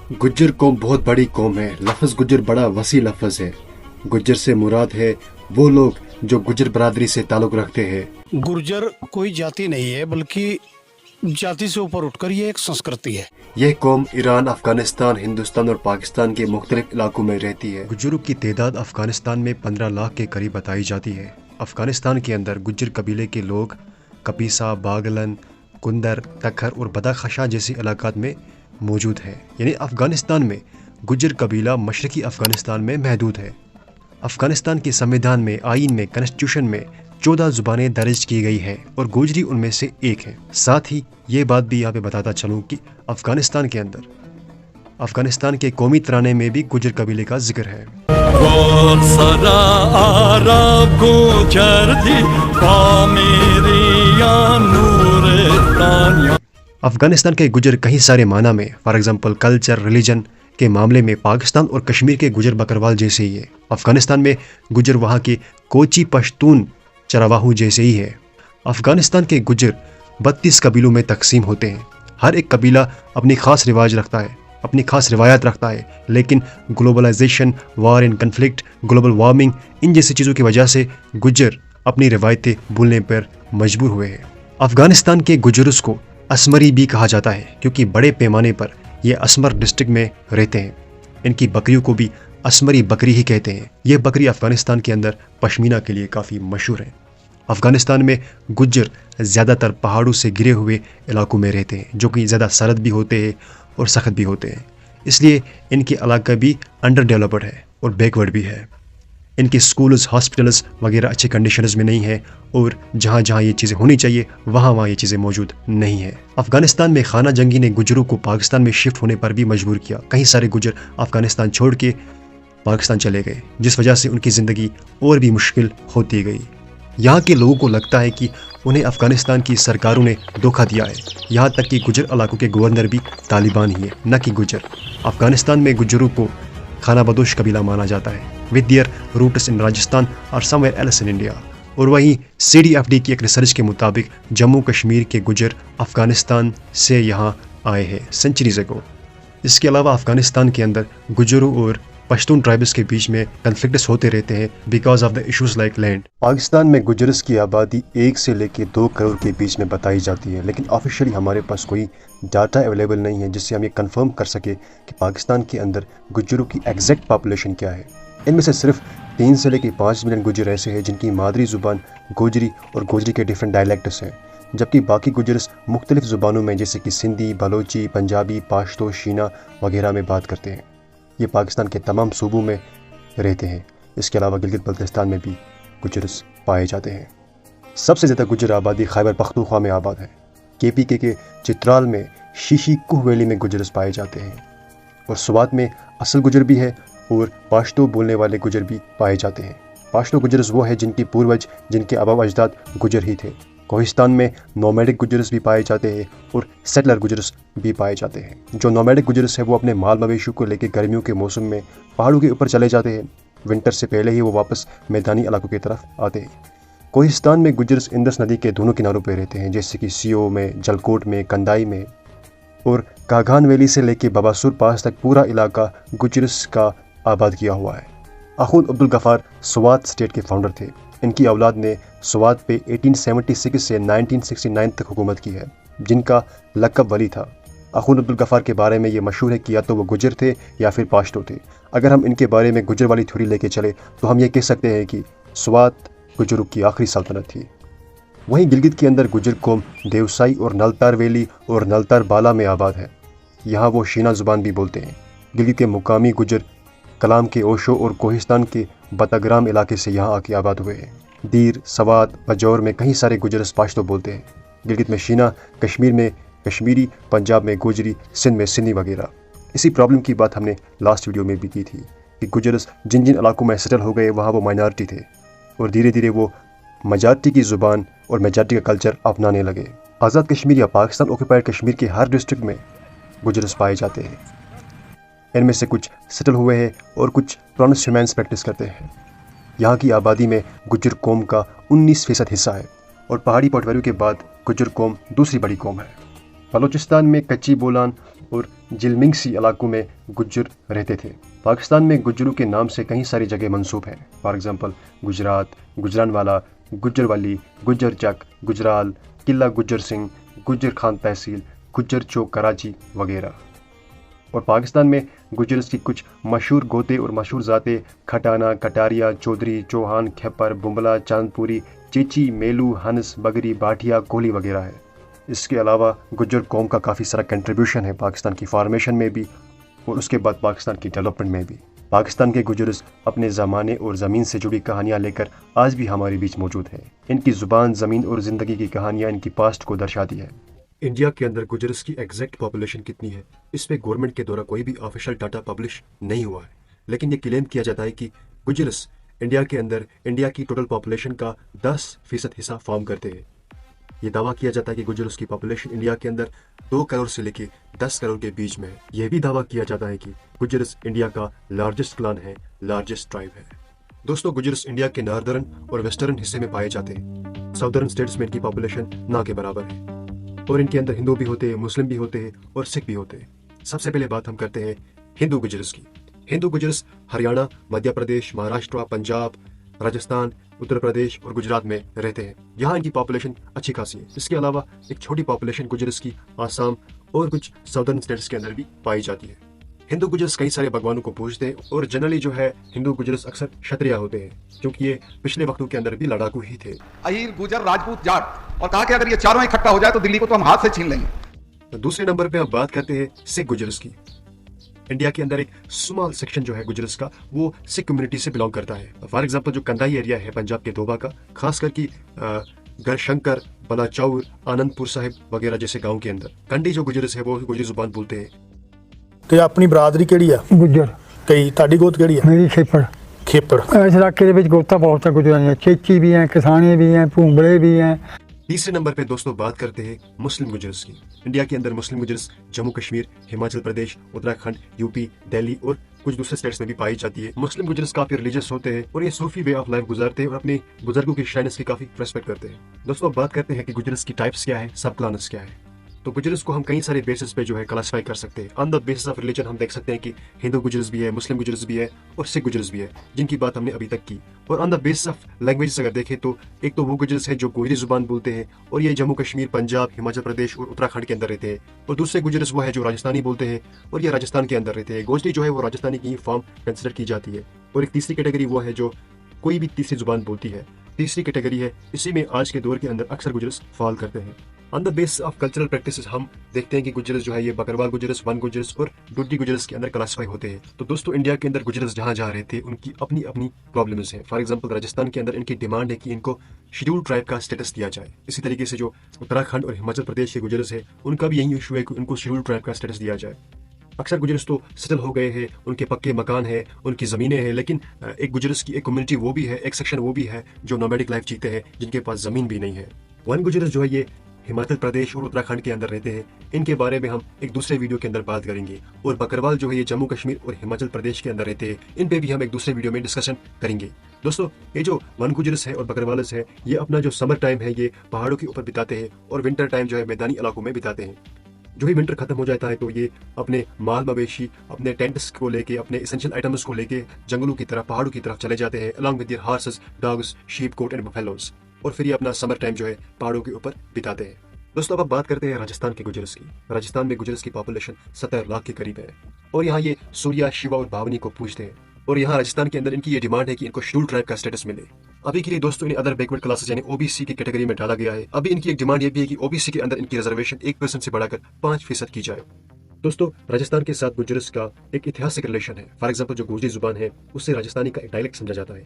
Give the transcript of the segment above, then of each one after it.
गुज्जर कौम बहुत बड़ी कौम है। लफ्ज़ गुज्जर बड़ा वसी लफ्ज़ है। गुज्जर से मुराद है वो लोग जो गुज्जर बरादरी से ताल्लुक़ रखते हैं। गुर्जर कोई जाति नहीं है, बल्कि जाति से ऊपर उठकर ये एक संस्कृति है। यह कौम ईरान, अफगानिस्तान, हिंदुस्तान और पाकिस्तान के मुख्तलिफ इलाकों में रहती है। गुज्जरों की तादाद अफगानिस्तान में 15 लाख के करीब बताई जाती है। अफगानिस्तान के अंदर गुज्जर कबीले के लोग कपीसा, बागलन, कुंदर, तखर और बदाखशा जैसे इलाकात में मौजूद हैं। यानी अफगानिस्तान में गुज्जर कबीला मशरकी अफगानिस्तान में महदूद है। अफगानिस्तान के संविधान में, आइन में, कॉन्स्टिट्यूशन में 14 ज़ुबानें दर्ज की गई हैं और गोजरी उनमें से एक है। साथ ही ये बात भी यहाँ पे बताता चलूँ कि अफगानिस्तान के अंदर अफगानिस्तान के कौमी तराने में भी गुज्जर कबीले का जिक्र है। अफगानिस्तान के गुज्जर कई सारे माना में, फॉर एग्जांपल कल्चर, रिलीजन के मामले में पाकिस्तान और कश्मीर के गुज्जर बकरवाल जैसे ही है। अफगानिस्तान में गुज्जर वहाँ के कोची पश्तून चरावाहू जैसे ही है। अफगानिस्तान के गुज्जर 32 कबीलों में तकसीम होते हैं। हर एक कबीला अपनी खास रिवाज रखता है, अपनी खास रिवायत रखता है, लेकिन globalisation, war and conflict, global warming, इन जैसी चीज़ों की वजह से गुज्जर अपनी रिवायतें भूलने पर मजबूर हुए हैं। अफगानिस्तान के गुज्जरों को असमरी भी कहा जाता है क्योंकि बड़े पैमाने पर ये असमर डिस्ट्रिक्ट में रहते हैं। इनकी बकरियों को भी असमरी बकरी ही कहते हैं। ये बकरी अफगानिस्तान के अंदर पश्मीना के लिए काफ़ी मशहूर है। अफगानिस्तान में गुज्जर ज़्यादातर पहाड़ों से घिरे हुए इलाकों में रहते हैं, जो कि ज़्यादा सरद भी होते हैं और सख्त भी होते हैं। इसलिए इनके इलाका भी अंडर डेवलप्ड है और बैकवर्ड भी है। इनके स्कूल्स, हॉस्पिटल्स वगैरह अच्छे कंडीशंस में नहीं है और जहाँ जहाँ ये चीज़ें होनी चाहिए वहाँ ये चीज़ें मौजूद नहीं है। अफगानिस्तान में खाना जंगी ने गुज्जरों को पाकिस्तान में शिफ्ट होने पर भी मजबूर किया। कई सारे गुज्जर अफगानिस्तान छोड़ के पाकिस्तान चले गए, जिस वजह से उनकी ज़िंदगी और भी मुश्किल होती गई। यहाँ के लोगों को लगता है कि उन्हें अफगानिस्तान की सरकारों ने धोखा दिया है। यहाँ तक कि गुज्जर इलाकों के गवर्नर भी तालिबान ही है, न कि गुज्जर। अफगानिस्तान में गुज्जरों को खाना बदोश कबीला माना जाता है, with their roots in Rajasthan और समवेयर एल्स इन इंडिया। और वहीं CDFD की एक रिसर्च के मुताबिक जम्मू कश्मीर के गुज्जर अफगानिस्तान से यहाँ आए हैं सेंचुरीज अगो। इसके अलावा अफगानिस्तान के अंदर गुज्जरों और पश्तून ट्राइब्स के बीच में कन्फ्लिक्ट्स होते रहते हैं because of the issues like land. Pakistan में गुज्जर्स की आबादी 1 से लेकर 2 करोड़ के बीच में बताई जाती है, लेकिन ऑफिशियली हमारे पास कोई डाटा अवेलेबल नहीं है जिससे हम ये कंफर्म कर सके कि पाकिस्तान के अंदर गुज्जरों की एग्जैक्ट पॉपुलेशन क्या है। इनमें से सिर्फ 3 से लेकर 5 मिलियन गुज्जर ऐसे हैं जिनकी मादरी ज़ुबान गोजरी और गोजरी के डिफरेंट डायलेक्ट्स हैं, जबकि बाकी गुज्जर्स मुख्तलिफ ज़ुबानों में जैसे कि सिंधी, बलोची, पंजाबी, पाश्तो, शीना वगैरह में बात करते हैं। ये पाकिस्तान के तमाम सूबों में रहते हैं। इसके अलावा गिलगित बल्तिस्तान में भी गुज्जर्स पाए जाते हैं। सबसे ज़्यादा गुज्जर आबादी खैबर पख्तूनख्वा में आबाद है। KPK के चित्राल में शीशी कुह वैली में गुज्जर्स पाए जाते हैं और स्वात में असल गुज्जर भी है और पाश्तो बोलने वाले गुज्जर भी पाए जाते हैं। पाश्तो गुज्जर्स वो है जिनके पूर्वज, जिनके आबा अजदाद गुज्जर ही थे। कोहिस्तान में नोमैडिक गुज्जर्स भी पाए जाते हैं और सेटलर गुज्जर्स भी पाए जाते हैं। जो नोमैडिक गुज्जर्स है वो अपने माल मवेशियों को लेकर गर्मियों के मौसम में पहाड़ों के ऊपर चले जाते हैं। विंटर से पहले ही वो वापस मैदानी इलाकों की तरफ आते हैं। कोहिस्तान में गुज्जर्स इंदस नदी के दोनों किनारों पर रहते हैं, जैसे कि सीओ में, जलकोट में, कंदाई में। और कागान वैली से लेकर बबासुर पास तक पूरा इलाका गुज्जर्स का आबाद किया हुआ है। अखुंद अब्दुल गफ़ार स्वात स्टेट के फाउंडर थे। इनकी औलाद ने स्वात पे 1876 से 1969 तक हुकूमत की है, जिनका लक़ब वली था। अखुंद अब्दुल गफ़ार के बारे में ये मशहूर है कि या तो वो गुज्जर थे या फिर पाश्तो थे। अगर हम इनके बारे में गुज्जर वाली थ्योरी लेके चले तो हम ये कह सकते हैं कि स्वात गुज्जरों की आखिरी सल्तनत थी। वहीं गिलगित के अंदर गुज्जर कौम देवसाई और नलतार वैली और नलतार बाला में आबाद है। यहाँ वो शीना ज़ुबान भी बोलते हैं। गिलगित के मुकामी गुज्जर कलाम के ओशो और कोहिस्तान के बतग्राम इलाके से यहाँ आके आबाद हुए हैं। दीर, सवात, बजौर में कई सारे गुज्जर पाश्तो बोलते हैं। गिलगित में शीना, कश्मीर में कश्मीरी, पंजाब में गोजरी, सिंध में सिंधी वगैरह। इसी प्रॉब्लम की बात हमने लास्ट वीडियो में भी की थी कि गुज्जर्स जिन जिन इलाकों में सेटल हो गए वहाँ वो माइनॉरिटी थे और धीरे धीरे वो मेजॉरिटी की ज़ुबान और मेजॉरिटी का कल्चर अपनाने लगे। आज़ाद कश्मीर या पाकिस्तान ऑक्यूपाइड कश्मीर के हर डिस्ट्रिक्ट में गुज्जर्स पाए जाते हैं। इनमें से कुछ सेटल हुए हैं और कुछ प्रॉमिस ह्यूमैन्स प्रैक्टिस करते हैं। यहाँ की आबादी में गुज्जर कौम का 19% हिस्सा है और पहाड़ी पटवारियों के बाद गुज्जर कौम दूसरी बड़ी कौम है। बलूचिस्तान में कच्ची बोलान اور جلمنگسی علاقوں میں گجر رہتے تھے۔ پاکستان میں گجروں کے نام سے کئی ساری جگہ منسوب ہیں، فار ایگزامپل گجرات، گجرانوالا، گجر والی، گجر چک، گجرال، قلعہ گجر سنگھ، گجر خان تحصیل، گجر چوک کراچی وغیرہ۔ اور پاکستان میں گجرس کی کچھ مشہور گوتے اور مشہور ذاتیں کھٹانا، کٹاریا، چودھری، چوہان، کھپر، بمبلا، چاندپوری، چیچی، میلو، ہنس، بگری، بھاٹیا، کوہلی وغیرہ ہے۔ اس کے علاوہ گجر قوم کا کافی سارا کنٹریبیوشن ہے پاکستان کی فارمیشن میں بھی اور اس کے بعد پاکستان کی ڈیولپمنٹ میں بھی۔ پاکستان کے گجرس اپنے زمانے اور زمین سے جڑی کہانیاں لے کر آج بھی ہمارے بیچ موجود ہیں۔ ان کی زبان، زمین اور زندگی کی کہانیاں ان کی پاسٹ کو درشاتی ہے۔ انڈیا کے اندر گجرس کی ایگزیکٹ پاپولیشن کتنی ہے، اس پہ گورنمنٹ کے دوارا کوئی بھی آفیشیل ڈاٹا پبلش نہیں ہوا ہے، لیکن یہ کلیم کیا جاتا ہے کہ گجرس انڈیا کے اندر انڈیا کی ٹوٹل پاپولیشن کا 10% حصہ فارم کرتے ہیں۔ یہ دعویٰ کیا جاتا ہے کہ گجرس کی پاپولیشن انڈیا کے اندر 2 کروڑ سے لے کے 10 کروڑ کے بیچ میں ہے۔ یہ بھی دعویٰ کیا جاتا ہے کہ گجرس انڈیا کا لارجسٹ کلان ہے، لارجسٹ ٹرائب ہے۔ دوستو، گجرس انڈیا کے ناردرن اور ویسٹرن حصے میں پائے جاتے ہیں۔ ساؤدرن اسٹیٹس میں ان کی پاپولیشن نہ کے برابر ہے، اور ان کے اندر ہندو بھی ہوتے ہیں، مسلم بھی ہوتے ہیں اور سکھ بھی ہوتے ہیں۔ سب سے پہلے بات ہم کرتے ہیں ہندو گجرس کی۔ ہندو گجرس ہریانہ، مدھیہ پردیش، مہاراشٹر، پنجاب، راجستھان، اتر پردیش اور گجرات میں رہتے ہیں۔ یہاں ان کی پاپولیشن اچھی خاصی ہے۔ اس کے علاوہ ایک چھوٹی پاپولیشن گجرس کی آسام اور کچھ ساؤدرن اسٹیٹس کے اندر بھی پائی جاتی ہے۔ ہندو گجرس کئی سارے بھگوانوں کو پوجتے ہیں، اور جنرلی جو ہے ہندو گجرس اکثر شتریہ ہوتے ہیں، کیونکہ یہ پچھلے وقتوں کے اندر بھی لڑاکو ہی تھے۔ اہیر، گوجر، راجپوت، جاٹ، اور کہا کہ اگر یہ چاروں اکٹھا ہو جائے تو دلی کو تو ہم ہاتھ سے چھین لیں گے۔ دوسرے نمبر پہ ہم بات کرتے ہیں سکھ گجرس کی۔ انڈیا کے اندر ایک سمال سیکشن جو ہے گجرس کا، وہ سکھ کمیونٹی سے بلانگ کرتا ہے۔ فار ایگزامپل جو کندائی ایریا ہے پنجاب کے دوبا کا، خاص کر کی گڑشنکر، بلاچور، آنند پور صاحب وغیرہ جیسے گاؤں کے اندر کنڈی جو گجرس ہے وہ گجری زبان بولتے ہیں۔ ਤੇ ਆਪਣੀ ਬਰਾਦਰੀ ਕਿਹੜੀ ਆ? ਗੁੱਜਰ। ਕਈ ਤੁਹਾਡੀ ਗੋਤ ਕਿਹੜੀ ਆ? ਮੇਰੀ ਖੇਪੜ। ਖੇਪੜ। ਇਸ ਇਲਾਕੇ ਦੇ ਵਿੱਚ ਗੋਤਾਂ ਬਹੁਤ ਹੈ ਗੁੱਜਰਾਂ ਦੀਆਂ, ਚੇਚੀ ਵੀ ਹੈ, ਕਿਸਾਨੇ ਵੀ ਹੈ, ਭੂੰਬਲੇ ਵੀ ਹੈ۔ تیسرے نمبر پہ دوستوں بات کرتے ہیں مسلم گجرس کی۔ انڈیا کے اندر مسلم گجرس جموں کشمیر، ہماچل پردیش، اتراکھنڈ، یو پی، دہلی اور کچھ دوسرے اسٹیٹس میں بھی پائی جاتی ہے۔ مسلم گجرس کافی ریلیجس ہوتے ہیں اور یہ صوفی وے آف لائف گزارتے ہیں اور اپنے بزرگوں کی شائنس کی کافی ریسپیکٹ کرتے ہیں۔ دوستوں، اب بات کرتے ہیں کہ گجرس کی ٹائپس کیا ہے، سب کلانس کیا ہے۔ تو گجرس کو ہم کئی سارے بیسس پہ جو ہے کلاسیفائی کر سکتے ہیں۔ آن دا بیسس آف ریلیجن ہم دیکھ سکتے ہیں کہ ہندو گجرس بھی ہے، مسلم گجرس بھی ہے اور سکھ گجرس بھی ہے، جن کی بات ہم نے ابھی تک کی۔ اور آن دا بیسس آف لینگویجز اگر دیکھیں تو ایک تو وہ گجرس ہے جو گوجری زبان بولتے ہیں اور یہ جموں کشمیر، پنجاب، ہماچل پردیش اور اتراکھنڈ کے اندر رہتے ہیں، اور دوسرے گجرس وہ ہے جو راجستھانی بولتے ہیں اور یہ راجستھان کے اندر رہتے ہیں۔ گوجری جو ہے وہ راجستھانی کی فارم کنسیڈر کی جاتی ہے۔ اور ایک تیسری کیٹیگری وہ ہے جو کوئی بھی تیسری زبان بولتی ہے، تیسری کیٹیگری ہے، اسی میں آج کے دور کے اندر اکثر گجرس فال کرتے ہیں۔ آن دا بیس آف کلچرل پریکٹسز ہم دیکھتے ہیں کہ گجرس جو ہے یہ بکروال گجرس، ون گجرس اور ڈوڈی گجرس کے اندر کلاسیفائی ہوتے ہیں۔ تو دوستو، انڈیا کے اندر گجرس جہاں جہاں رہتے ہیں ان کی اپنی اپنی پرابلمز ہیں۔ فار ایگزامپل راجستھان کے اندر ان کی ڈیمانڈ ہے کہ ان کو شیڈول ٹرائب کا اسٹیٹس دیا جائے۔ اسی طریقے سے جو اتراکھنڈ اور ہماچل پردیش کے گجرس ہے ان کا بھی یہی ایشو ہے کہ ان کو شیڈول ٹرائب کا اسٹیٹس دیا جائے۔ اکثر گجرس تو سیٹل ہو گئے ہیں، ان کے پکے مکان ہیں، ان کی زمینیں ہیں، لیکن ایک گجرس کی ایک کمیونٹی وہ بھی ہے، ایک سیکشن وہ بھی ہے جو نومیڈک لائف جیتے ہیں، جن کے پاس زمین بھی نہیں ہے۔ ون گجرس جو ہے یہ ہماچل پردیش اور اتراکھنڈ کے اندر رہتے ہیں، ان کے بارے میں ہم ایک دوسرے ویڈیو کے اندر بات کریں گے۔ اور بکروال جو ہے یہ جموں کشمیر اور ہماچل پردیش کے اندر رہتے ہیں، ان پہ بھی ہم ایک دوسرے ویڈیو میں ڈسکشن کریں گے۔ دوستو، یہ جو ون گجرس ہے اور بکروالس ہے، یہ اپنا جو سمر ٹائم ہے یہ پہاڑوں کے اوپر بتاتے ہیں اور ونٹر ٹائم جو ہے میدانی علاقوں میں بتاتے ہیں۔ جو ہی ونٹر ختم ہو جاتا ہے تو یہ اپنے مال مویشی، اپنے ٹینٹس کو لے کے، اپنے اسینشل آئٹمس کو لے کے جنگلوں کی طرف، پہاڑوں کی طرف چلے جاتے ہیں، along with their horses, dogs, sheep, goat and buffaloes، اور پھر یہ اپنا سمر ٹائم جو ہے پہاڑوں کے اوپر بتاتے ہیں۔ دوستو، اب بات کرتے ہیں راجستھان کے گجرس کی۔ راجستھان میں گجرس کی پاپولیشن 70 لاکھ کے قریب ہے، اور یہاں یہ سوریا، شیوا اور بھاونی کو پوجتے ہیں، اور یہاں راجستھان کے اندر ان کی یہ ڈیمانڈ ہے کہ ان کو شیڈول ٹرائب کا اسٹیٹس ملے۔ ابھی کے لیے دوستوں انہیں ادر بیکورڈ کلاسز یعنی OBC کی کیٹیگری میں ڈالا گیا ہے۔ ابھی ان کی ایک ڈیمانڈ یہ بھی ہے کہ OBC کے اندر ان کی ریزرویشن 1% سے بڑھا کر 5% کی جائے۔ دوستو، راجستھان کے ساتھ گجرس کا ایک اتہاسک ریلیشن ہے۔ فار ایگزامپل جو گوجری زبان ہے اس سے راجستھانی کا ایک ڈائلیکٹ سمجھا جاتا ہے،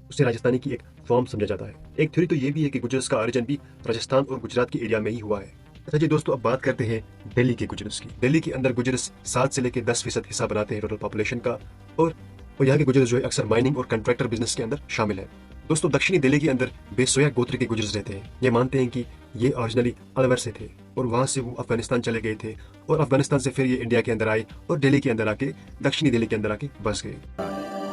اسے راجستھانی کی ایک فارم سمجھا جاتا ہے۔ ایک تھیوری تو یہ بھی ہے کہ گجرس کا اوریجن بھی راجستھان اور گجرات کے ایریا میں ہی ہوا ہے۔ اچھا جی دوستو، اب بات کرتے ہیں دہلی کے گجرس کی۔ دہلی کے اندر گجرس 7 سے لے کے 10% حصہ بناتے ہیں ٹوٹل پاپولیشن کا، اور یہاں کے گجرس جو ہے اکثر مائننگ اور کنٹریکٹر بزنس کے اندر شامل ہے۔ دوستو، دکشنی دہلی کے اندر بیسویا گوتر کے گجرس رہتے ہیں۔ یہ مانتے ہیں کہ یہ اوریجنلی الور سے تھے اور وہاں سے وہ افغانستان چلے گئے تھے، اور افغانستان سے پھر یہ انڈیا کے اندر آئے اور دہلی کے اندر آ کے دکشنی دہلی کے اندر آ کے بس گئے۔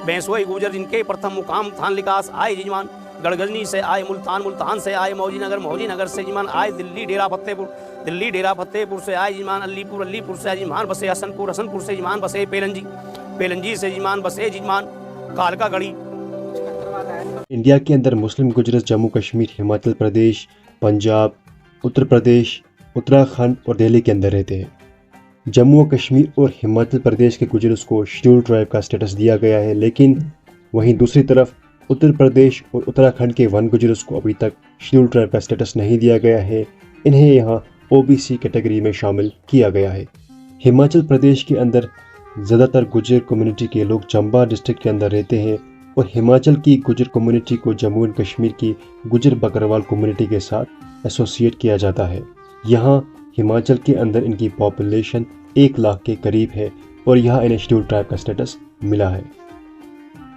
بیسوئی گوجر جن کے پرتھم مقام تھان لکاس آئے ججمان گڑھ غزنی سے آئے، ملتان سے آئے، موجی نگر سے ججمان آئے دلی ڈیرا فتح پور दिल्ली डेरा फतेहपुर से आए जीमान, अलीपुर से आए जीमान बसे हसनपुर से जीमान बसे पेलंजी से जीमान बसे जीमान कालका गढ़ी। इंडिया के अंदर मुस्लिम गुजर जम्मू कश्मीर, हिमाचल प्रदेश, पंजाब, उत्तर प्रदेश, उत्तराखंड और दिल्ली के अंदर रहते हैं। जम्मू और कश्मीर और हिमाचल प्रदेश के गुजर्स को शेड्यूल ट्राइब का स्टेटस दिया गया है, लेकिन वहीं दूसरी तरफ उत्तर प्रदेश और उत्तराखंड के वन गुजर्स को अभी तक शेड्यूल ट्राइब का स्टेटस नहीं दिया गया है। इन्हें यहाँ ओबीसी कैटेगरी में शामिल किया गया है। हिमाचल प्रदेश के अंदर ज़्यादातर गुजर कम्युनिटी के लोग चंबा डिस्ट्रिक्ट के अंदर रहते हैं और हिमाचल की गुजर कम्युनिटी को जम्मू एंड कश्मीर की गुजर बकरवाल कम्युनिटी के साथ एसोसिएट किया जाता है। यहाँ हिमाचल के अंदर इनकी पॉपुलेशन 1 लाख के करीब है और यहाँ इन्हें शेड्यूल ट्राइब का स्टेटस मिला है।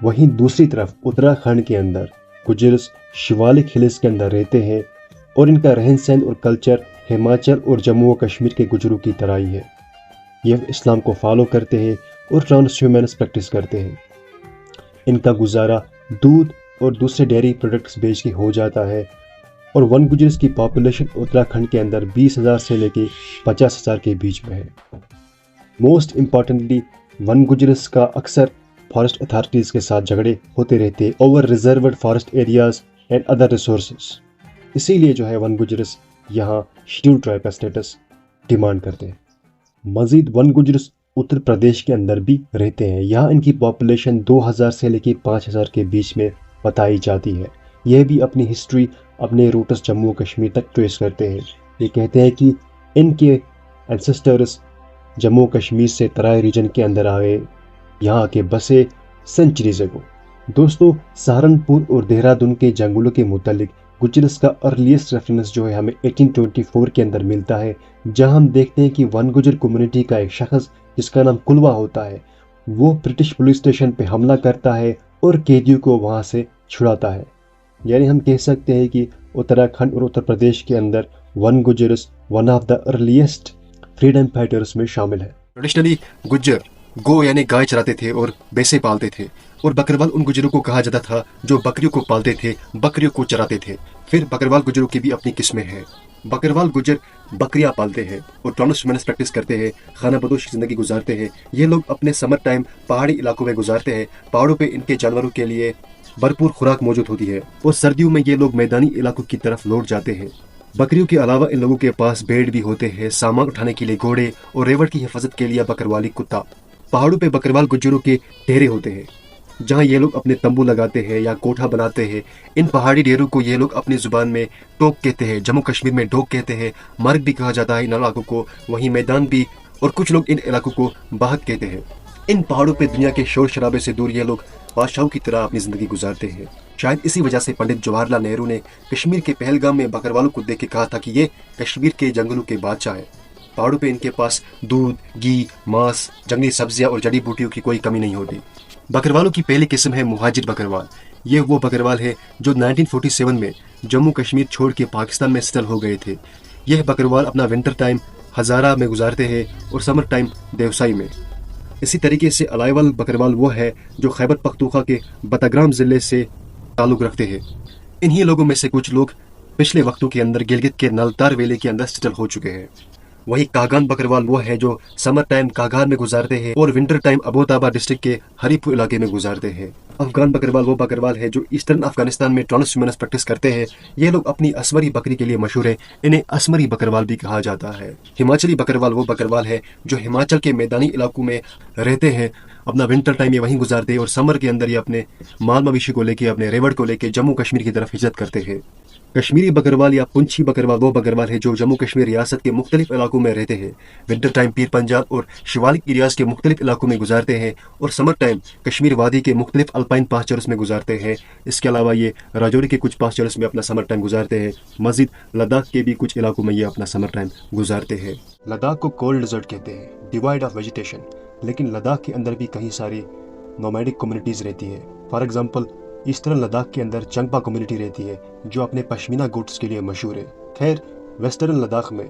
वहीं दूसरी तरफ उत्तराखंड के अंदर गुजर्स शिवालिक हिल्स के अंदर रहते हैं और इनका रहन सहन और कल्चर हिमाचल और जम्मू और कश्मीर के गुजरों की तरह ही है। ये इस्लाम को फॉलो करते हैं और ट्रांसह्यूमैनिस्ट प्रैक्टिस करते हैं। इनका गुजारा दूध और दूसरे डेयरी प्रोडक्ट्स बेच के हो जाता है और वन गुजर्स की पॉपुलेशन उत्तराखंड के अंदर 20,000 से लेके 50,000 के बीच में है। मोस्ट इम्पॉर्टेंटली वन गुजर्स का अक्सर फॉरेस्ट अथॉरिटीज़ के साथ झगड़े होते रहते हैं over reserved forest areas and other resources. इसीलिए जो है वन गुजर्स यहाँ शेड्यूल ट्राइब का स्टेटस डिमांड करते हैं। मज़ीद वन गुजर्स उत्तर प्रदेश के अंदर भी रहते हैं। यहाँ इनकी पॉपुलेशन 2,000 से लेकर 5,000 के बीच में बताई जाती है। यह भी अपनी हिस्ट्री अपने रूट्स जम्मू कश्मीर तक ट्रेस करते हैं। ये कहते हैं कि इनके एंसेस्टर्स जम्मू कश्मीर से तराई रीजन के अंदर आए, यहाँ के बसे सेंचुरीज एगो। दोस्तों, सहारनपुर और देहरादून के जंगलों के मुतालिक गुजर्स का अर्लीस्ट रेफरेंस जो है हमें 1824 के अंदर मिलता है, जहां हम देखते हैं कि वन गुजर कम्युनिटी का एक शख्स जिसका नाम कुलवा होता है, वो ब्रिटिश पुलिस स्टेशन पे हमला करता है और कैदियों को वहां से छुड़ाता है। यानी हम कह सकते हैं कि उत्तराखंड और उत्तर प्रदेश के अंदर one गुजर्स one of the earliest freedom fighters में शामिल है। ट्रेडिशनली गुज्जर गो यानी गाय चराते थे और भैंसे पालते थे और बकरवाल उन गुजरों को कहा जाता था जो बकरियों को पालते थे, बकरियों को चराते थे। फिर बकरवाल गुजरों की भी अपनी किस्में हैं। बकरवाल गुजर बकरियां पालते हैं और ट्रांसह्यूमैनिस्ट प्रैक्टिस करते हैं, खाना बदोश की जिंदगी गुजारते हैं। ये लोग अपने समर टाइम पहाड़ी इलाकों में गुजारते हैं। पहाड़ों पे इनके जानवरों के लिए भरपूर खुराक मौजूद होती है और सर्दियों में ये लोग मैदानी इलाकों की तरफ लौट जाते हैं। बकरियों के अलावा इन लोगों के पास भेड़ भी होते हैं, सामान उठाने के लिए घोड़े और रेवड़ की हिफाजत के लिए बकरवाली कुत्ता। पहाड़ों पे बकरवाल गुज्जरों के डेरे होते हैं जहां ये लोग अपने तंबू लगाते हैं या कोठा बनाते हैं। इन पहाड़ी डेरों को ये लोग अपनी जुबान में टोक कहते हैं, जम्मू कश्मीर में डोक कहते हैं, मर्ग भी कहा जाता है इन इलाकों को, वहीं मैदान भी, और कुछ लोग इन इलाकों को बाहक कहते हैं। इन पहाड़ों पे दुनिया के शोर शराबे से दूर ये लोग बादशाहों की तरह अपनी जिंदगी गुजारते हैं। शायद इसी वजह से पंडित जवाहरलाल नेहरू ने कश्मीर के पहलगाम में बकरवालों को देख के कहा था कि ये कश्मीर के जंगलों के बादशाह है। पहाड़ों पे इनके पास दूध, घी, मांस, जंगली सब्जियां और जड़ी बूटियों की कोई कमी नहीं होती। बकरवालों की पहली किस्म है मुहाजिर बकरवाल। ये वो बकरवाल है जो 1947 में जम्मू कश्मीर छोड़ के पाकिस्तान में सेटल हो गए थे। यह बकरवाल अपना विंटर टाइम हजारा में गुजारते हैं और समर टाइम देवसाई में। इसी तरीके से अलाइवल बकरवाल वो है जो खैबर पख्तूनख्वा के बटाग्राम जिले से ताल्लुक़ रखते हैं। इन्हीं लोगों में से कुछ लोग पिछले वक्तों के अंदर गिलगित के नलतार वेले के अंदर सेटल हो चुके हैं। वही कागान बकरवाल वो है जो समर टाइम कागान में गुजारते हैं और विंटर टाइम अबोताबा डिस्ट्रिक्ट के हरीपुर इलाके में गुजारते हैं। अफगान बकरवाल वो बकरवाल है जो ईस्टर्न अफगानिस्तान में ट्रांसह्यूमैनिस्ट प्रैक्टिस करते हैं। ये लोग अपनी असमरी बकरी के लिए मशहूर है, इन्हें असमरी बकरवाल भी कहा जाता है। हिमाचली बकरवाल वो बकरवाल है जो हिमाचल के मैदानी इलाकों में रहते हैं, अपना विंटर टाइम ये वहीं गुजारते हैं और समर के अंदर ये अपने माल मवेशी को लेके, अपने रेवड़ को लेके जम्मू कश्मीर की तरफ हिजरत करते हैं। कश्मीरी बकरवाल या पुंछी बकरवाल वो बकरवाल है जो जम्मू कश्मीर रियासत के मुख्तलिफ इलाकों में रहते हैं। विंटर टाइम पीर पंजाब और शिवालिक एरियाज के मुख्तलिफ इलाकों में गुजारते हैं और समर टाइम कश्मीर वादी के मुख्तलिफ अल्पाइन पास्चर्स में गुजारते हैं। इसके अलावा ये राजौरी के कुछ पास्चर्स में अपना समर टाइम गुजारते हैं। मजीद लद्दाख के भी कुछ इलाकों में ये अपना समर टाइम गुजारते हैं। लद्दाख को कोल्ड डिजर्ट कहते हैं, डिवाइड ऑफ वेजिटेशन, लेकिन लद्दाख के अंदर भी कई सारी नोमैडिक कम्युनिटीज़ रहती है। फॉर एग्जाम्पल ईस्टर्न लद्दाख के अंदर चंगपा कम्युनिटी रहती है जो अपने पश्मीना गुड्स के लिए मशहूर है। खैर, वेस्टर्न लद्दाख में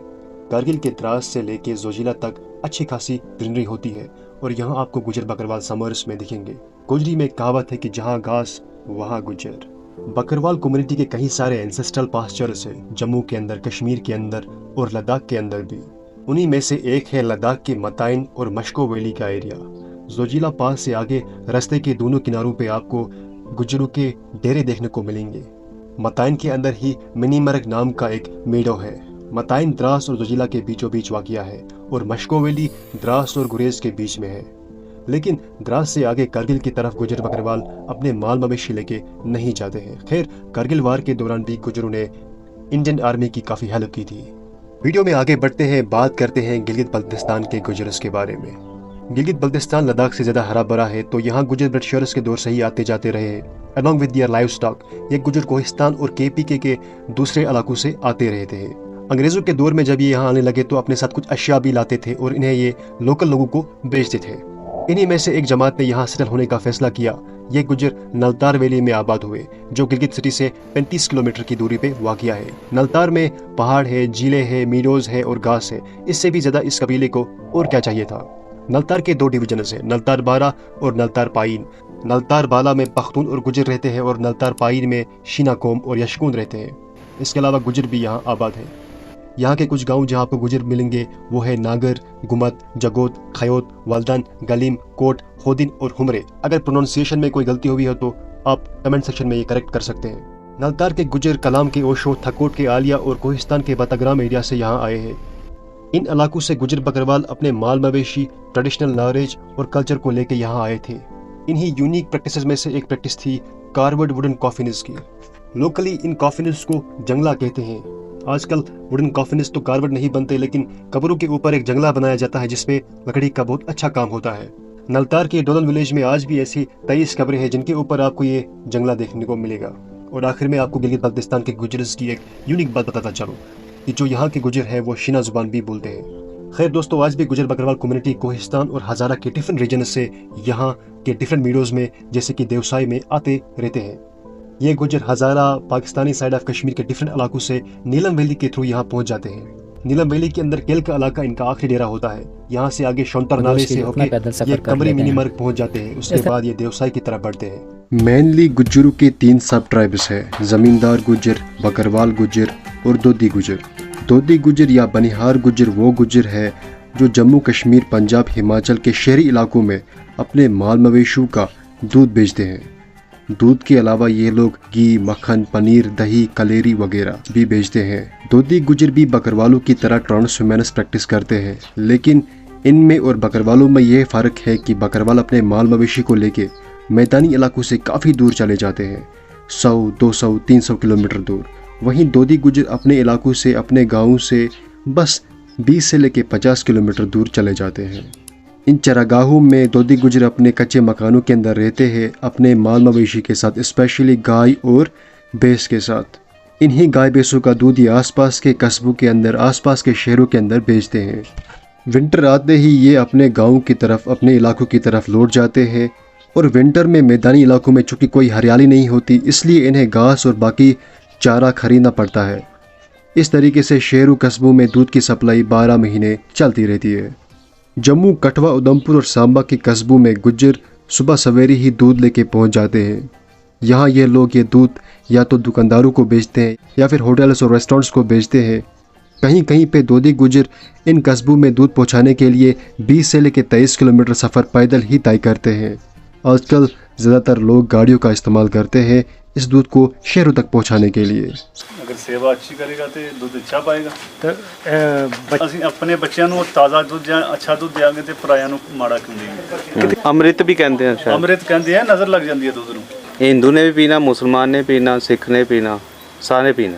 कारगिल के द्रास से लेके जोजिला तक अच्छी खासी ग्रीनरी होती है और यहाँ आपको गुजर बकरवाल समर्स में दिखेंगे। गुजरी में कहावत है कि जहाँ घास वहाँ गुजर। बकरवाल कम्युनिटी के कई सारे एंसेस्ट्रल पास्चर्स हैं जम्मू के अंदर, कश्मीर के अंदर और लद्दाख के अंदर भी। उन्हीं में से एक है लद्दाख के मताइन और मशको वैली का एरिया। जोजिला पास से आगे रास्ते के दोनों किनारों पे आपको गुज्जरों के डेरे देखने को मिलेंगे। मताइन के अंदर ही मिनीमर्ग नाम का एक मेडो है। मताइन द्रास और जोजिला के बीचों बीच वाक़िया है और मशको वैली द्रास और गुरेज के बीच में है। लेकिन द्रास से आगे करगिल की तरफ गुजर बकरवाल अपने माल मवेशी लेके नहीं जाते हैं। खैर, करगिल वार के दौरान भी गुजरों ने इंडियन आर्मी की काफ़ी हेल्प की थी। वीडियो में आगे बढ़ते हैं, बात करते हैं गिलगित बल्तिस्तान के गुजर्स के बारे में। गिलगित बल्तिस्तान लद्दाख से ज़्यादा हरा भरा है, तो यहाँ गुजर ब्रिटिशर्स के दौर से ही आते जाते रहे हैं। Along with their livestock ये गुजर कोहिस्तान और KPK के दूसरे इलाकों से आते रहे थे। अंग्रेज़ों के दौर में जब ये यहाँ आने लगे तो अपने साथ कुछ अशिया भी लाते थे और इन्हें ये लोकल लोगों को बेचते थे। इन्हीं में से एक जमात ने यहाँ सेटल होने का फैसला किया। ये गुजर नलतार वैली में आबाद हुए, जो गिलगित सिटी से 35 किलोमीटर की दूरी पे वाक़िया है। नलतार में पहाड़ है, झीलें हैं, मीडोज़ है और घास है। इससे भी ज़्यादा इस कबीले को और क्या चाहिए था। नलतार के 2 डिवीजन्स हैं, नलतार बारा और नलतार पाइन। नलतार बाला में पख्तून और गुजर रहते हैं और नलतार पाइन में शीना कौम और यशकून रहते हैं। इसके अलावा गुजर भी यहाँ आबाद है। यहाँ के कुछ गांव जहाँ आपको गुजर मिलेंगे वो है नागर, गुमत, जगोत, खयोत, वालदान, गलीम, कोट, होदिन और हुमरे। अगर प्रोनाउंसिएशन में कोई गलती हुई हो तो आप कमेंट सेक्शन में ये करेक्ट कर सकते हैं। नलतार के गुजर कलाम के ओशो, थकोट के आलिया और कोहिस्तान के बतग्राम एरिया से यहाँ आए हैं। इन इलाकों से गुजर बकरवाल अपने माल मवेशी, ट्रेडिशनल नॉलेज और कल्चर को लेकर यहाँ आए थे। इन्हीं यूनिक प्रैक्टिसेस में से एक प्रैक्टिस थी कार्वर्ड वुडन कॉफिन्स की। लोकली इन कॉफिन्स को जंगला कहते हैं। आजकल वुडन कॉफिन्स तो कार्वर्ड नहीं बनते, लेकिन कब्रों के ऊपर एक जंगला बनाया जाता है जिसमें लकड़ी का बहुत अच्छा काम होता है। नलतार के डोलन विलेज में आज भी ऐसी 23 कब्रें हैं जिनके ऊपर आपको ये जंगला देखने को मिलेगा। और आखिर में आपको गिलगित बल्तिस्तान के गुजर्स की एक यूनिक बात बताता चलो कि जो यहाँ के गुजर है वो शीना जुबान भी बोलते हैं। खैर दोस्तों, आज भी गुजर बकरवाल कम्युनिटी कोहिस्तान और हजारा के डिफरेंट रीजन से यहाँ के डिफरेंट मीडोज में जैसे कि देवसाई में आते रहते हैं। ये गुजर हजारा पाकिस्तानी साइड ऑफ कश्मीर के डिफरेंट इलाकों से नीलम वैली के थ्रू यहाँ पहुँच जाते हैं। नीलम वैली के अंदर केल का इलाका इनका आखिरी डेरा होता है। यहाँ से आगे शौंतर नाले से होकर ये कमरी मिनीमर्ग पहुँच जाते हैं। उसके बाद ये देवसाई की तरफ बढ़ते हैं। मेनली गुज्जरों के 3 सब ट्राइब्स है, जमींदार गुज्जर, बकरवाल गुज्जर और दोदी गुज्जर। दोदी गुज्जर या बनिहार गुज्जर वो गुज्जर है जो जम्मू कश्मीर, पंजाब, हिमाचल के शहरी इलाकों में अपने माल मवेशियों का दूध बेचते हैं। दूध के अलावा ये लोग घी, मक्खन, पनीर, दही, कलेरी वगैरह भी बेचते हैं। दोदी गुज्जर भी बकरवालों की तरह ट्रांसह्यूमनस प्रैक्टिस करते हैं, लेकिन इनमें और बकरवालों में यह फ़र्क है कि बकरवाल अपने माल मवेशी को लेके मैदानी इलाकों से काफ़ी दूर चले जाते हैं, 100, 200, 300 किलोमीटर दूर। वहीं दोदी गुज्जर अपने इलाकों से, अपने गाँव से बस 20 से लेके 50 किलोमीटर दूर चले जाते हैं। इन चरागाहों में दोदी गुज्जर अपने कच्चे मकानों के अंदर रहते हैं, अपने माल मवेशी के साथ, स्पेशली गाय और भैंस के साथ। इन्हीं गाय भैंसों का दूध ये आसपास के कस्बों के अंदर, आसपास के शहरों के अंदर बेचते हैं। विंटर आते ही ये अपने गाँव की तरफ, अपने इलाकों की तरफ लौट जाते हैं। और विंटर में मैदानी इलाकों में चूँकि कोई हरियाली नहीं होती, इसलिए इन्हें घास और बाकी चारा खरीदना पड़ता है। इस तरीके से शहरों कस्बों में दूध की सप्लाई 12 महीने चलती रहती है। जम्मू, कठवा, उधमपुर और सांबा के कस्बों में गुज्जर सुबह सवेरे ही दूध लेके पहुंच जाते हैं। यहाँ ये लोग ये दूध या तो दुकानदारों को बेचते हैं या फिर होटल्स और रेस्टोरेंट्स को बेचते हैं। कहीं कहीं पे दोदी गुज्जर इन कस्बों में दूध पहुँचाने के लिए 20 से लेकर 23 किलोमीटर सफ़र पैदल ही तय करते हैं। आजकल ज़्यादातर लोग गाड़ियों का इस्तेमाल करते हैं इस दूध को शहरों तक पहुंचाने के लिए। अगर सेवा अच्छी करेगा तो दूध अच्छा पाएगा। तो ਅਸੀਂ ਆਪਣੇ ਬੱਚਿਆਂ ਨੂੰ ਤਾਜ਼ਾ ਦੁੱਧ ਜਾਂ ਅੱਛਾ ਦੁੱਧ ਦੇਾਂਗੇ ਤੇ ਪਰਾਇਆਂ ਨੂੰ ਮਾੜਾ ਕਿਉਂ ਦੇਈਏ। अमृत भी कहते हैं शायद। ਅੰਮ੍ਰਿਤ ਕਹਿੰਦੇ ਆ, ਨਜ਼ਰ ਲੱਗ ਜਾਂਦੀ ਹੈ ਦੁੱਧ ਨੂੰ। हिंदू ने भी पीना, मुसलमान ने पीना, सिख ने पीना, सारे पीना।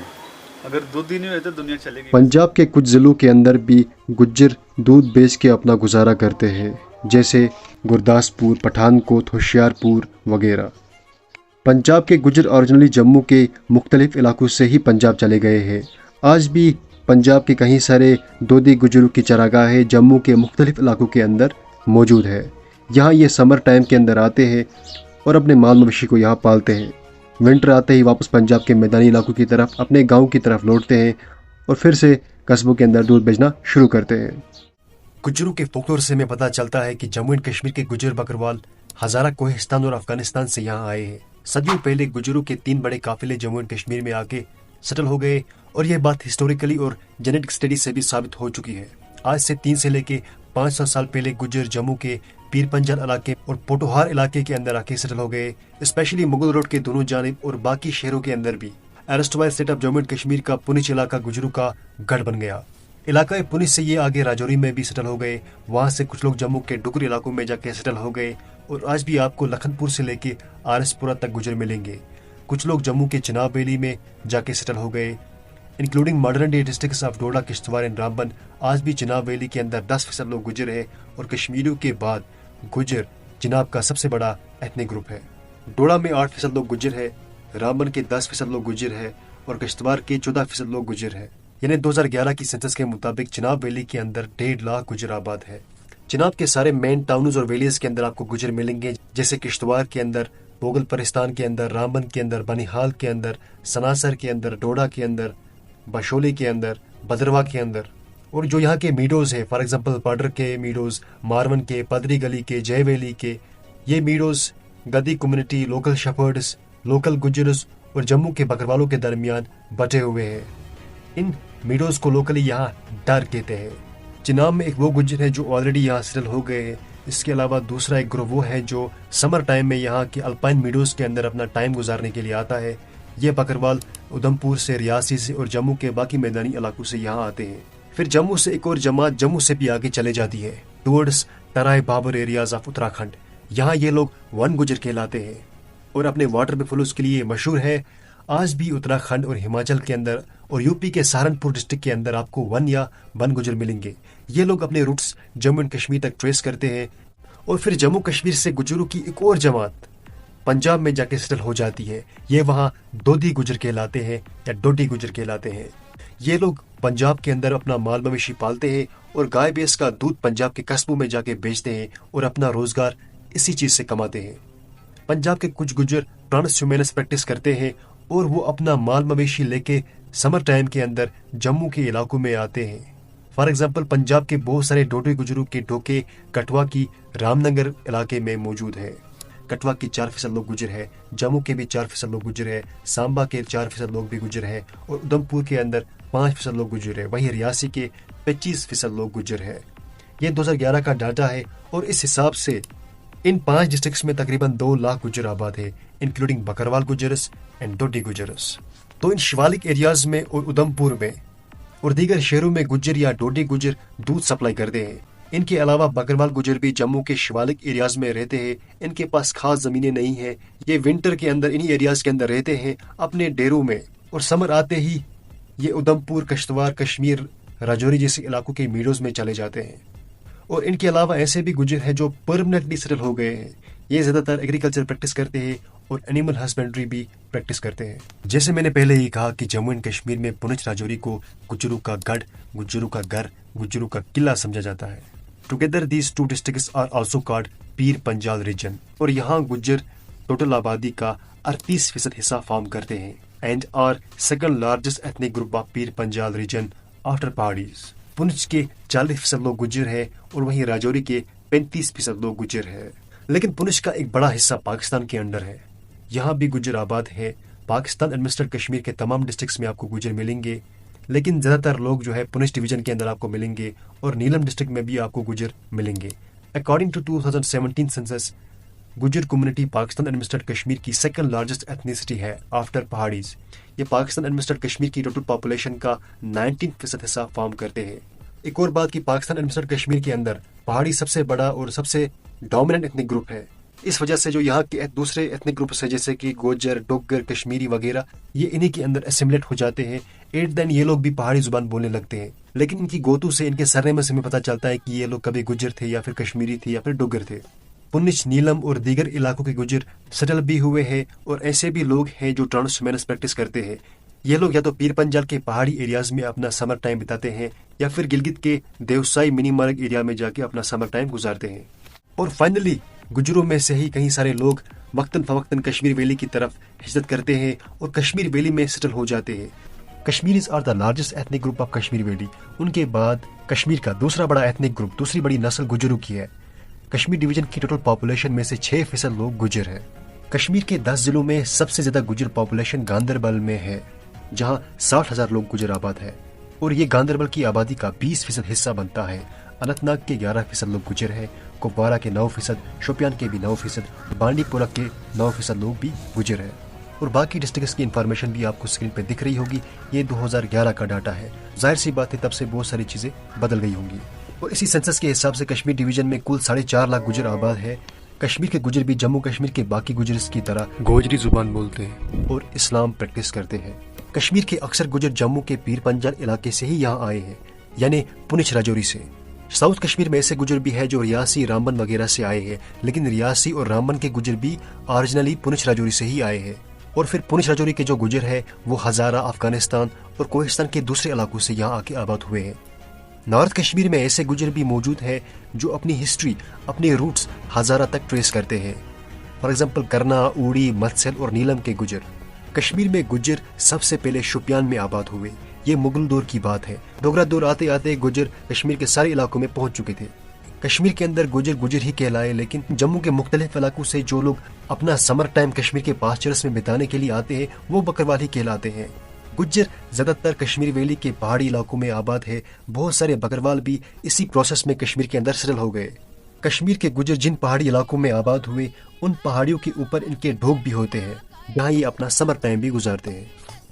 अगर दूध ही नहीं हुए तो दुनिया चलेगी। पंजाब के कुछ ज़िलों के अंदर भी गुज्जर दूध बेच के अपना गुजारा करते हैं, जैसे गुरदासपुर, पठानकोट, होशियारपुर वगैरह। पंजाब के गुज्जर ओरिजिनली जम्मू के मुख्तलिफ इलाकों से ही पंजाब चले गए हैं। आज भी पंजाब के कई सारे दोदी गुज्जरों की चरागाहें जम्मू के मुख्तलिफ इलाकों के अंदर मौजूद है। यहाँ ये समर टाइम के अंदर आते हैं और अपने माल मवेशी को यहाँ पालते हैं। विंटर आते ही वापस पंजाब के मैदानी इलाकों की तरफ, अपने गाँव की तरफ लौटते हैं और फिर से कस्बों के अंदर दूध बेचना शुरू करते हैं। गुज्जरों के फोकलोर से हमें पता चलता है कि जम्मू एंड कश्मीर के गुज्जर बकरवाल हज़ारा, कोहिस्तान और अफगानिस्तान से यहाँ आए हैं। सदियों पहले गुजरों के 3 बड़े काफिले जम्मू एंड कश्मीर में आके सेटल हो गए और यह बात हिस्टोरिकली और जेनेटिक स्टडी से भी साबित हो चुकी है। आज से 3 से लेके 500 साल पहले गुजर जम्मू के पीर पंजाल इलाके और पोटोहार इलाके के अंदर आके सेटल हो गए, स्पेशली मुगल रोड के दोनों जानिब और बाकी शहरों के अंदर भी। Erstwhile state of Jammu and Kashmir का पुंछ इलाका गुजरों का गढ़ बन गया। इलाका पुंछ से ये आगे राजौरी में भी सेटल हो गए, वहाँ से कुछ लोग जम्मू के डुगर इलाकों में जाके सेटल हो गए और आज भी आपको लखनपुर से लेके आरएसपुरा तक गुजर मिलेंगे। कुछ लोग जम्मू के चिनाब वैली में जाके सेटल हो गए, including modern day districts of Doda, Kishtwar and Ramban. आज भी चिनाब वैली के अंदर 10% लोग गुजर है और कश्मीरियों के बाद गुजर चिनाब का सबसे बड़ा एथनिक ग्रुप है। डोडा में 8% लोग गुजर है, रामबन के 10% लोग गुजर है और किश्तवाड़ के 14% लोग गुजर है। यानी 2011 की सेंसस के मुताबिक चिनाब वैली के अंदर 1.5 लाख गुजर आबाद है। चिनाब के सारे मेन टाउन्स और वैलीज के अंदर आपको गुजर मिलेंगे, जैसे किश्तवाड़ के अंदर, बोगल परिस्तान के अंदर, रामबन के अंदर, बनिहाल के अंदर, सनासर के अंदर, डोडा के अंदर, बशोली के अंदर, भद्रवा के अंदर। और जो यहाँ के मीडोज है, फॉर एग्जांपल पाडर के मीडोज, मारवन के, पदरी गली के, जय वैली के, ये मीडोज गद्दी कम्युनिटी, लोकल शेफर्ड्स, लोकल गुजर्स और जम्मू के बकरवालों के दरमियान बटे हुए हैं। इन मीडोज को लोकली यहाँ डर कहते हैं। चिनाब में एक वो गुजर है जो ऑलरेडी यहाँ सेटल हो गए हैं। इसके अलावा दूसरा एक ग्रुप वो है जो समर टाइम में यहाँ के अल्पाइन मीडोज के अंदर अपना टाइम गुजारने के लिए आता है। ये बकरवाल उधमपुर से, रियासी से और जम्मू के बाकी मैदानी इलाकों से यहाँ आते हैं। फिर जम्मू से एक और जमात जम्मू से भी आगे चले जाती है towards Terai Bhabar areas of Uttarakhand. यहाँ ये लोग वन गुजर कहलाते हैं और अपने वाटर बफेलोज के लिए मशहूर है। आज भी उत्तराखंड और हिमाचल के अंदर और यूपी के सहारनपुर डिस्ट्रिक्ट के अंदर आपको वन या वन गुजर मिलेंगे। ये लोग अपने रूट्स जम्मू एंड कश्मीर तक ट्रेस करते हैं और फिर जम्मू कश्मीर से गुजरों की एक और जमात पंजाब में जाके सेटल हो जाती है। ये वहाँ दोदी गुजर कहलाते हैं या डोडी गुजर कहलाते हैं। ये लोग पंजाब के अंदर अपना माल मवेशी पालते हैं और गाय भैंस का दूध पंजाब के कस्बों में जाके बेचते हैं और अपना रोजगार इसी चीज से कमाते हैं। पंजाब के कुछ गुजर ट्रांसह्यूमेनस प्रैक्टिस करते हैं और वो अपना माल मवेशी लेके समर टाइम के अंदर जम्मू के इलाकों में आते हैं। फॉर एग्जाम्पल पंजाब के बहुत सारे डोडे गुजरों के डोके कठुआ की रामनगर इलाके में मौजूद है। कठुआ की 4% लोग गुजर है, जम्मू के भी 4% लोग गुजर है, सांबा के 4% लोग भी गुजर है और उधमपुर के अंदर 5% लोग गुजर है। वहीं रियासी के 25% लोग गुजर है। ये 2011 का डाटा है और इस हिसाब से इन 5 डिस्ट्रिक्ट्स में तकरीबन 2 लाख गुजर आबाद है, इंक्लूडिंग बकरवाल गुजरस एंड डोडी गुजरस। तो इन शिवालिक एरियाज में और उधमपुर में और दीगर शहरों में गुजर या डोडी गुजर दूध सप्लाई करते हैं। इनके अलावा बकरवाल गुजर भी जम्मू के शिवालिक एरियाज में रहते हैं। इनके पास खास जमीनें नहीं है, ये विंटर के अंदर इन्हीं एरियाज के अंदर रहते हैं अपने डेरों में और समर आते ही ये उधमपुर, किश्तवाड़, कश्मीर, राजौरी जैसे इलाकों के मीडोज में चले जाते हैं। और इनके अलावा ऐसे भी गुजर हैं जो परमानेंटली सेटल हो गए हैं। ये ज्यादातर एग्रीकल्चर प्रैक्टिस करते हैं और एनिमल हस्बेंड्री भी प्रैक्टिस करते हैं। जैसे मैंने पहले ही कहा कि जम्मू एंड कश्मीर में पुंछ राजौरी को गुजरों का गढ़, गुजरों का घर, गुजरों का किला समझा जाता है। Together these 2 districts are also called Pir Panjal reason और यहाँ गुजर टोटल आबादी का 38% हिस्सा फॉर्म करते हैं and are second largest ethnic group of Pir Panjal region after Paharis. Poonch के 40% लोग गुजर है और वहीं राजौरी के 35% लोग गुजर है। लेकिन पुंछ का एक बड़ा हिस्सा पाकिस्तान के अंडर है, यहाँ भी गुजर आबाद है। पाकिस्तान एडमिनिस्ट्रेट कश्मीर के तमाम डिस्ट्रिक्ट्स में आपको गुजर मिलेंगे, लेकिन ज़्यादातर लोग जो है पुंछ डिवीजन के अंदर आपको मिलेंगे और नीलम डिस्ट्रिक्ट में भी आपको गुजर मिलेंगे। अकॉर्डिंग टू 2017 सेंसस, गुजर कम्युनिटी पाकिस्तान एडमिनिस्ट्रेट कश्मीर की सेकंड लार्जेस्ट एथनिसिटी है आफ्टर पहाड़ीज। ये पाकिस्तान एडमिनिस्ट्रेट कश्मीर की टोटल पॉपुलेशन का 19% हिस्सा फॉर्म करते हैं। एक और बात कि पाकिस्तान एडमिनिस्ट्रेट कश्मीर के अंदर पहाड़ी सबसे बड़ा और सबसे डोमिनेंट एथनिक ग्रुप है। इस वजह से जो यहाँ के दूसरे एथनिक ग्रुप्स है जैसे कि गोजर, डोगर, कश्मीरी वगैरह, ये इन्हीं के अंदर एसिमुलेट हो जाते हैं। एट देन ये लोग भी पहाड़ी जुबान बोलने लगते हैं, लेकिन इनकी गोतू से, इनके सरनेम से हमें पता चलता है कि ये लोग कभी गुजर थे या फिर कश्मीरी थे या फिर डोगर थे। पुंछ, नीलम और दीगर इलाकों के गुजर सेटल भी हुए हैं और ऐसे भी लोग हैं जो ट्रांसह्यूमेनस प्रैक्टिस करते हैं। ये लोग या तो पीर पंजाल के पहाड़ी एरियाज में अपना समर टाइम बिताते हैं या फिर गिलगित के देवसाई मिनी मार्ग एरिया में जाके अपना समर टाइम गुजारते हैं। और फाइनली गुजरों में से ही कई सारे लोग वक्तन फवक्तन कश्मीर वैली की तरफ हिजरत करते हैं और कश्मीर वैली में सेटल हो जाते हैं। Kashmiris are the largest ethnic group of Kashmir valley. उनके बाद कश्मीर का दूसरा बड़ा एथनिक ग्रुप, दूसरी बड़ी नस्ल गुजरों की है। कश्मीर डिवीजन की टोटल पॉपुलेशन में से 6% लोग गुजर है। کشمیر کے 10 ضلعوں میں سب سے زیادہ گجر پاپولیشن گاندربل میں ہے، جہاں 60,000 لوگ گجر آباد ہے، اور یہ گاندربل کی آبادی کا 20% حصہ بنتا ہے۔ اننت ناگ کے 11% لوگ گجر ہیں، کپوارہ کے 9%، شوپیان کے بھی 9%، بانڈی پورہ کے 9% لوگ بھی گجر ہیں، اور باقی ڈسٹرکٹس کی انفارمیشن بھی آپ کو اسکرین پہ دکھ رہی ہوگی۔ یہ 2011 کا ڈاٹا ہے، ظاہر سی بات ہے تب سے بہت ساری چیزیں بدل گئی ہوں گی۔ اور اسی سینسس کے حساب سے کشمیر ڈویژن میں کل 4.5 لاکھ گجر آباد ہے۔ کشمیر کے گجر بھی جموں کشمیر کے باقی گجرز کی طرح گوجری زبان بولتے ہیں اور اسلام پریکٹس کرتے ہیں۔ کشمیر کے اکثر گجر جموں کے پیر پنجال علاقے سے ہی یہاں آئے ہیں، یعنی پونچھ راجوری سے۔ ساؤتھ کشمیر میں ایسے گجر بھی ہے جو ریاسی، رامبن وغیرہ سے آئے ہیں، لیکن ریاسی اور رامبن کے گجر بھی آرجنلی پونچھ راجوری سے ہی آئے ہیں۔ اور پھر پونچھ راجوری کے جو گجر ہے وہ ہزارہ، افغانستان اور کوہستان کے دوسرے علاقوں سے یہاں آ کے آباد ہوئے ہیں۔ نارتھ کشمیر میں ایسے گجر بھی موجود ہیں جو اپنی ہسٹری، اپنے روٹس ہزارہ تک ٹریس کرتے ہیں، فار ایگزامپل کرنا، اوڑی، متسل اور نیلم کے گجر۔ کشمیر میں گجر سب سے پہلے شوپیان میں آباد ہوئے، یہ مغل دور کی بات ہے۔ ڈوگرا دور آتے آتے گجر کشمیر کے سارے علاقوں میں پہنچ چکے تھے۔ کشمیر کے اندر گجر ہی کہلائے، لیکن جموں کے مختلف علاقوں سے جو لوگ اپنا سمر ٹائم کشمیر کے پاسچرس میں بتانے کے لیے آتے ہیں وہ بکروال ہی کہلاتے ہیں۔ گجر زیادہ تر کشمیر ویلی کے پہاڑی علاقوں میں آباد ہے، بہت سارے بکروال بھی اسی پروسیس میں کشمیر کے اندر سیٹل ہو گئے۔ کشمیر کے گجر جن پہاڑی علاقوں میں آباد ہوئے ان پہاڑیوں کے اوپر ان کے ڈھوک بھی ہوتے ہیں، جہاں یہ اپنا سمر ٹائم بھی گزارتے ہیں۔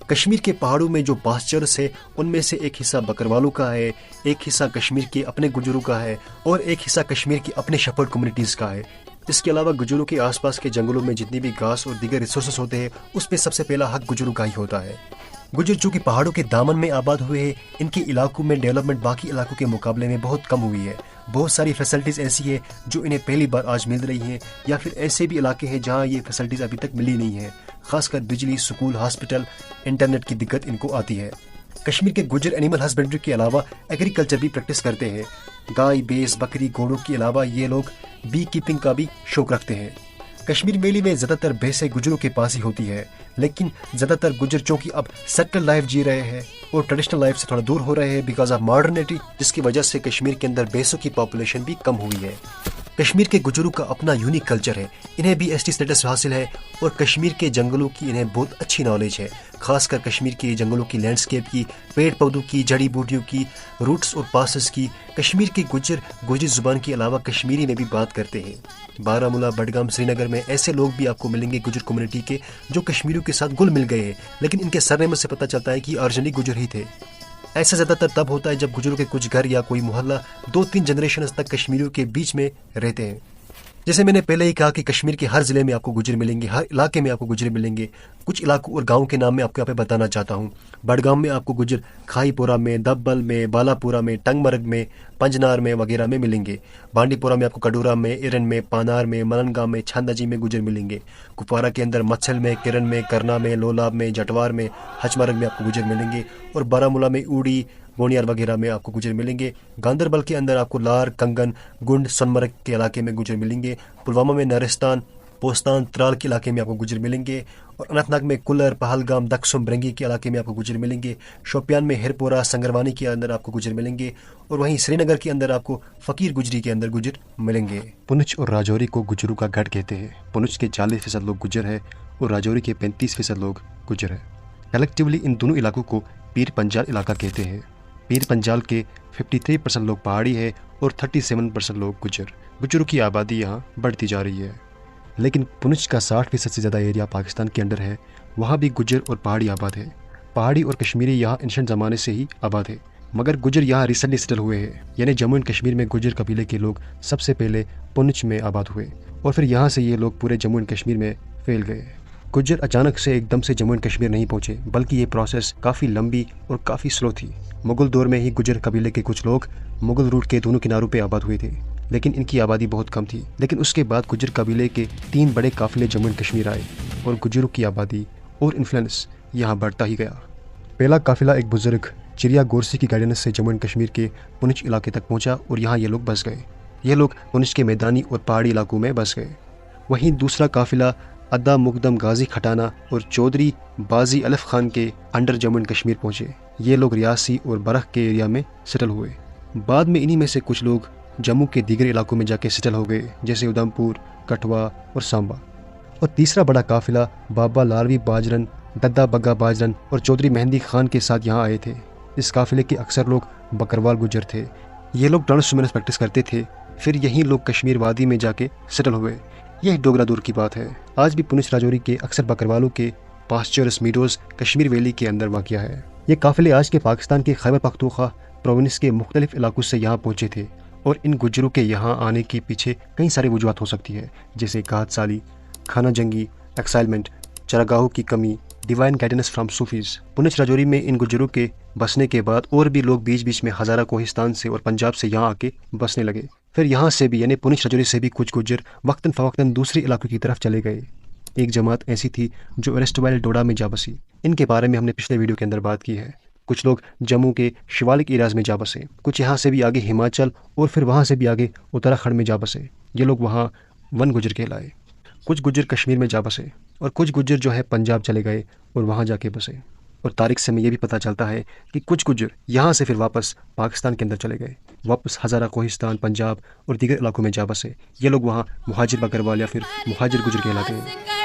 کشمیر کے پہاڑوں میں جو پاسچرس ہے ان میں سے ایک حصہ بکروالوں کا ہے، ایک حصہ کشمیر کے اپنے گجروں کا ہے، اور ایک حصہ کشمیر کی اپنے شیپرڈ کمیونٹیز کا ہے۔ اس کے علاوہ گجروں کے آس پاس کے جنگلوں میں جتنی بھی گھاس اور دیگر ریسورسز ہوتے ہیں اس پہ سب سے پہلا حق گجروں کا ہی ہوتا ہے۔ گجر جو کہ پہاڑوں کے دامن میں آباد ہوئے ہیں، ان کے علاقوں میں ڈیولپمنٹ باقی علاقوں کے مقابلے میں بہت کم ہوئی ہے۔ بہت ساری فیسلٹیز ایسی ہیں جو انہیں پہلی بار آج مل رہی ہیں، یا پھر ایسے بھی علاقے ہیں جہاں یہ فیسلٹیز ابھی تک ملی نہیں ہیں، خاص کر بجلی، سکول، ہاسپٹل، انٹرنیٹ کی دقت ان کو آتی ہے۔ کشمیر کے گجر اینیمل ہسبینڈری کے علاوہ ایگریکلچر بھی پریکٹس کرتے ہیں۔ گائے، بھینس، بکری، گھوڑوں کے علاوہ یہ لوگ بی کیپنگ کا بھی شوق رکھتے ہیں۔ کشمیر ویلی میں زیادہ تر بھینسیں گجروں کے پاس ہی ہوتی ہے، لیکن زیادہ تر گجر چونکہ اب سیٹل لائف جی رہے ہیں اور ٹریڈیشنل لائف سے تھوڑا دور ہو رہے ہیں بیکاز آف ماڈرنیٹی، جس کی وجہ سے کشمیر کے اندر بھینسوں کی پاپولیشن بھی کم ہوئی ہے۔ کشمیر کے گجروں کا اپنا یونیک کلچر ہے، انہیں بھی ایس ٹی اسٹیٹس حاصل ہے، اور کشمیر کے جنگلوں کی انہیں بہت اچھی نالج ہے، خاص کر کشمیر کے جنگلوں کی لینڈسکیپ کی، پیڑ پودوں کی، جڑی بوٹیوں کی، روٹس اور پاسز کی۔ کشمیر کے گجر گوجری زبان کے علاوہ کشمیری میں بھی بات کرتے ہیں۔ بارہمولہ، بڈگام، سری نگر میں ایسے لوگ بھی آپ کو ملیں گے گجر کمیونٹی کے جو کشمیریوں کے ساتھ گل مل گئے ہیں، لیکن ان کے سرنیم سے پتہ چلتا ہے کہ آرجنلی گجر ہی تھے۔ ایسا زیادہ تر تب ہوتا ہے جب گجروں کے کچھ گھر یا کوئی محلہ 2-3 جنریشنز تک کشمیریوں کے بیچ میں رہتے ہیں۔ جیسے میں نے پہلے ہی کہا کہ کشمیر کے ہر ضلع میں آپ کو گجر ملیں گے، ہر علاقے میں آپ کو گجر ملیں گے۔ کچھ علاقوں اور گاؤں کے نام میں آپ کو یہاں پہ بتانا چاہتا ہوں۔ بڈگام میں آپ کو گجر کھائی پورہ میں، دبل میں، بالا پورہ میں، ٹنگ مرگ میں، پنجنار میں وغیرہ میں ملیں گے۔ بانڈی پورہ میں آپ کو کڈورا میں، ارن میں، پانار میں، ملنگا میں، چھندہ جی میں گجر ملیں گے۔ کپوارہ کے اندر متسل میں، کرن میں، کرنا میں، لولاب میں، جٹوار میں، ہچمرگ میں آپ کو گجر ملیں گے، اور بارہمولہ میں اوڑی، گونیار وغیرہ میں آپ کو گجر ملیں گے۔ گاندربل کے اندر آپ کو لار، کنگن، گنڈ، سنمرگ کے علاقے میں گجر ملیں گے۔ پلوامہ میں نارستان، پوستان، ترال کے علاقے میں آپ کو گجر ملیں گے، اور اننت ناگ میں کلر، پہلگام، دکسم، برنگی کے علاقے میں آپ کو گجر ملیں گے۔ شوپیان میں ہرپورہ، سنگروانی کے اندر آپ کو گجر ملیں گے، اور وہیں سری نگر کے اندر آپ کو فقیر گجری کے اندر گجر ملیں گے۔ پونچھ اور راجوری کو گجروں کا گڑھ کہتے ہیں۔ پونچھ کے 40% لوگ گجر ہیں اور راجوری کے 35% لوگ گجر ہیں۔ کلیکٹیولی ان دونوں علاقوں کو پیر پنجال علاقہ کہتے ہیں۔ پیر پنجال کے 53% لوگ پہاڑی ہیں اور 37% لوگ گجر۔ گجروں کی آبادی یہاں بڑھتی جا رہی ہے، لیکن پونچھ کا 60% سے زیادہ ایریا پاکستان کے انڈر ہے، وہاں بھی گجر اور پہاڑی آباد ہے۔ پہاڑی اور کشمیری یہاں انشنٹ زمانے سے ہی آباد ہے، مگر گجر یہاں ریسنٹلی سیٹل ہوئے ہیں، یعنی جموں اینڈ کشمیر میں گجر قبیلے کے لوگ سب سے پہلے پونچھ میں آباد ہوئے، اور پھر یہاں سے یہ لوگ پورے جموں اینڈ کشمیر میں پھیل گئے۔ گجر اچانک سے ایک دم سے جموں اینڈ کشمیر نہیں پہنچے، بلکہ یہ پروسیس کافی لمبی اور کافی سلو تھی۔ مغل دور میں ہی گجر قبیلے کے کچھ لوگ مغل روٹ کے دونوں کناروں پہ آباد ہوئے تھے، لیکن ان کی آبادی بہت کم تھی۔ لیکن اس کے بعد گجر قبیلے کے 3 بڑے قافلے جموں اینڈ کشمیر آئے، اور گجروں کی آبادی اور انفلوئنس یہاں بڑھتا ہی گیا۔ پہلا قافلہ ایک بزرگ چریا گورسی کی گائیڈنس سے جموں اینڈ کشمیر کے پونچھ علاقے تک پہنچا، اور یہاں یہ لوگ بس گئے۔ یہ لوگ پونچھ کے میدانی اور پہاڑی علاقوں میں بس گئے۔ وہیں دوسرا قافلہ ادا مقدم غازی کھٹانہ اور چودھری بازی الف خان کے انڈر جموں اینڈ کشمیر پہنچے۔ یہ لوگ ریاسی اور برخ کے ایریا میں سیٹل ہوئے۔ بعد میں انہی میں سے کچھ لوگ جموں کے دیگر علاقوں میں جا کے سیٹل ہو گئے، جیسے ادھمپور، کٹھوا اور سامبا۔ और तीसरा बड़ा काफिला बाबा लालवी बाजरन, दद्दा बग्गा बाजरन और चौधरी मेहंदी खान के साथ यहाँ आए थे। इस काफिले के अक्सर लोग बकरवाल गुज्जर थे। ये लोग ट्रांसह्यूमनिस्ट प्रैक्टिस करते थे, फिर यही लोग कश्मीर वादी में जाके सेटल हुए। यह डोगरा दूर की बात है। आज भी पुंछ राजौरी के अक्सर बकरवालों के पास्चरस मीडोज कश्मीर वैली के अंदर वाक़या है। ये काफिले आज के पाकिस्तान के खैबर पख्तूनख्वा प्रोविंस के मुख्तलिफ इलाकों से यहाँ पहुँचे थे और इन गुज्जरों के यहाँ आने के पीछे कई सारी वजूहत हो सकती है, जैसे गाहत साली, खाना जंगी, एक्साइलमेंट, चरागाहों की कमी, divine guidance from Sufis. Poonch Rajouri में इन गुज्जरों के बसने के बाद और भी लोग बीच बीच में हज़ारा कोहिस्तान से और पंजाब से यहाँ आके बसने लगे। फिर यहाँ से भी यानी पुंछ राजौरी से भी कुछ गुज्जर वक्तन फ़वक्तन दूसरे इलाकों की तरफ चले गए। एक जमात ऐसी थी जो एरेस्टवाइल डोडा में जा बसी। इनके बारे में हमने पिछले वीडियो के अंदर बात की है। कुछ लोग जम्मू के शिवालिक एरियाज में जा बसे, कुछ यहाँ से भी आगे हिमाचल और फिर वहाँ से भी आगे उत्तराखंड में जा बसे। ये लोग वहाँ वन गुज्जर कहलाए। कुछ गुज्जर कश्मीर में जा बसे और कुछ गुज्जर जो है पंजाब चले गए और वहाँ जाके बसे। और तारीख से हमें ये भी पता चलता है कि कुछ गुज्जर यहाँ से फिर वापस पाकिस्तान के अंदर चले गए, वापस हज़ारा कोहिस्तान, पंजाब और दीगर इलाकों में जा बसे। ये लोग वहाँ मुहाजिर बकरवाल या फिर मुहाजिर गुज्जर कहलाते हैं।